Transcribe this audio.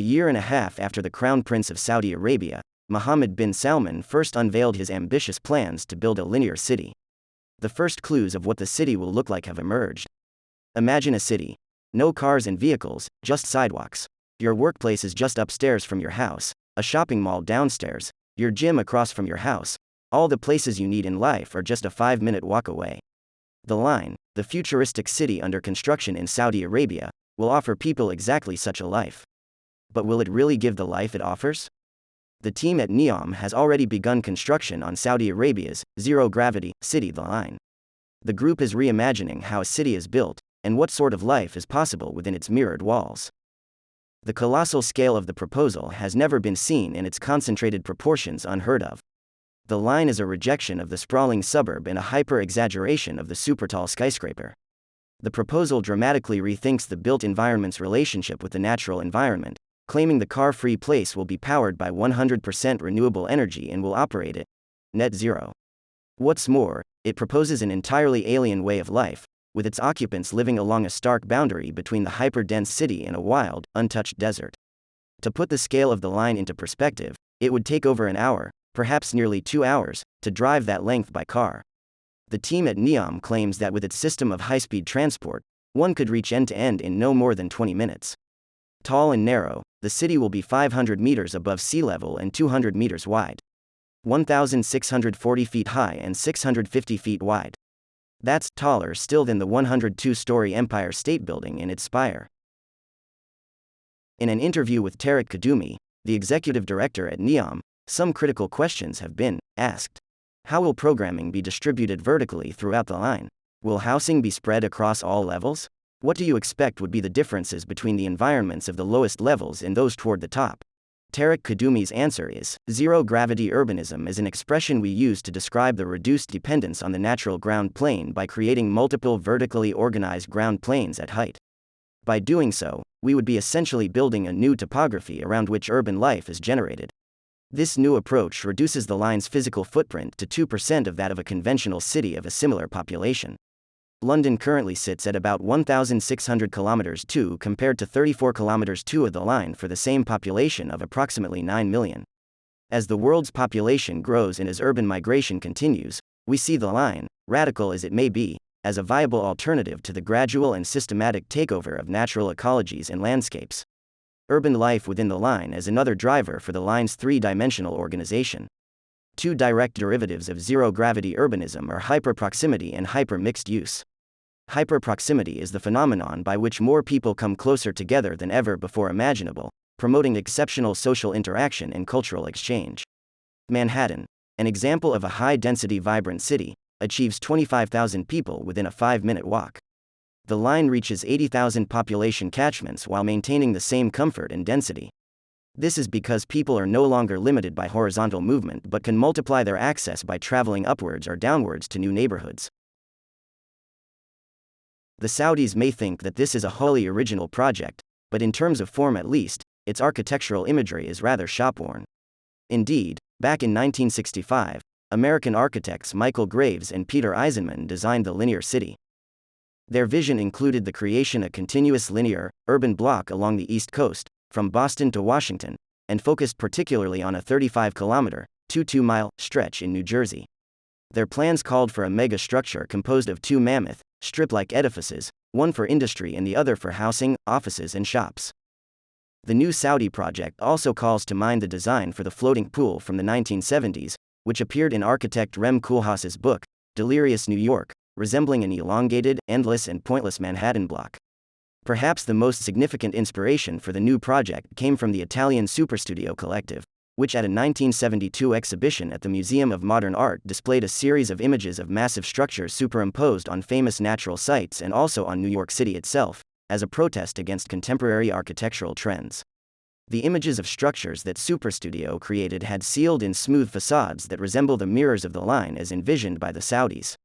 year and a half after the Crown Prince of Saudi Arabia, Mohammed bin Salman first unveiled his ambitious plans to build a linear city. The first clues of what the city will look like have emerged. Imagine a city. No cars and vehicles, just sidewalks. Your workplace is just upstairs from your house, a shopping mall downstairs, your gym across from your house. All the places you need in life are just a 5-minute walk away. The Line, the futuristic city under construction in Saudi Arabia, will offer people exactly such a life. But will it really give the life it offers? The team at NEOM has already begun construction on Saudi Arabia's zero-gravity city, The Line. The group is reimagining how a city is built and what sort of life is possible within its mirrored walls. The colossal scale of the proposal has never been seen and its concentrated proportions unheard of. The Line is a rejection of the sprawling suburb and a hyper-exaggeration of the super-tall skyscraper. The proposal dramatically rethinks the built environment's relationship with the natural environment, claiming the car-free place will be powered by 100% renewable energy and will operate at net zero. What's more, it proposes an entirely alien way of life, with its occupants living along a stark boundary between the hyper-dense city and a wild, untouched desert. To put the scale of the Line into perspective, it would take over an hour, perhaps nearly 2 hours, to drive that length by car. The team at NEOM claims that with its system of high-speed transport, one could reach end-to-end in no more than 20 minutes. Tall and narrow, the city will be 500 meters above sea level and 200 meters wide. 1,640 feet high and 650 feet wide. That's taller still than the 102-story Empire State Building in its spire. In an interview with Tariq Kadumi, the executive director at NEOM, some critical questions have been asked. How will programming be distributed vertically throughout the Line? Will housing be spread across all levels? What do you expect would be the differences between the environments of the lowest levels and those toward the top? Tariq Kadumi's answer is, zero-gravity urbanism is an expression we use to describe the reduced dependence on the natural ground plane by creating multiple vertically organized ground planes at height. By doing so, we would be essentially building a new topography around which urban life is generated. This new approach reduces the Line's physical footprint to 2% of that of a conventional city of a similar population. London currently sits at about 1,600 kilometers (2) compared to 34 kilometers (2) of the Line for the same population of approximately 9 million. As the world's population grows and as urban migration continues, we see the Line, radical as it may be, as a viable alternative to the gradual and systematic takeover of natural ecologies and landscapes. Urban life within the Line is another driver for the Line's three-dimensional organization. Two direct derivatives of zero-gravity urbanism are hyperproximity and hyper-mixed use. Hyperproximity is the phenomenon by which more people come closer together than ever before imaginable, promoting exceptional social interaction and cultural exchange. Manhattan, an example of a high-density vibrant city, achieves 25,000 people within a 5-minute walk. The Line reaches 80,000 population catchments while maintaining the same comfort and density. This is because people are no longer limited by horizontal movement but can multiply their access by traveling upwards or downwards to new neighborhoods. The Saudis may think that this is a wholly original project, but in terms of form at least, its architectural imagery is rather shop-worn. Indeed, back in 1965, American architects Michael Graves and Peter Eisenman designed the linear city. Their vision included the creation of a continuous linear, urban block along the East Coast, from Boston to Washington, and focused particularly on a 35-kilometer, 22-mile stretch in New Jersey. Their plans called for a mega-structure composed of two mammoth, strip-like edifices, one for industry and the other for housing, offices and shops. The new Saudi project also calls to mind the design for the floating pool from the 1970s, which appeared in architect Rem Koolhaas's book, Delirious New York, resembling an elongated, endless and pointless Manhattan block. Perhaps the most significant inspiration for the new project came from the Italian Superstudio collective, which at a 1972 exhibition at the Museum of Modern Art displayed a series of images of massive structures superimposed on famous natural sites and also on New York City itself, as a protest against contemporary architectural trends. The images of structures that Superstudio created had sealed and smooth facades that resemble the mirrors of the Line as envisioned by the Saudis.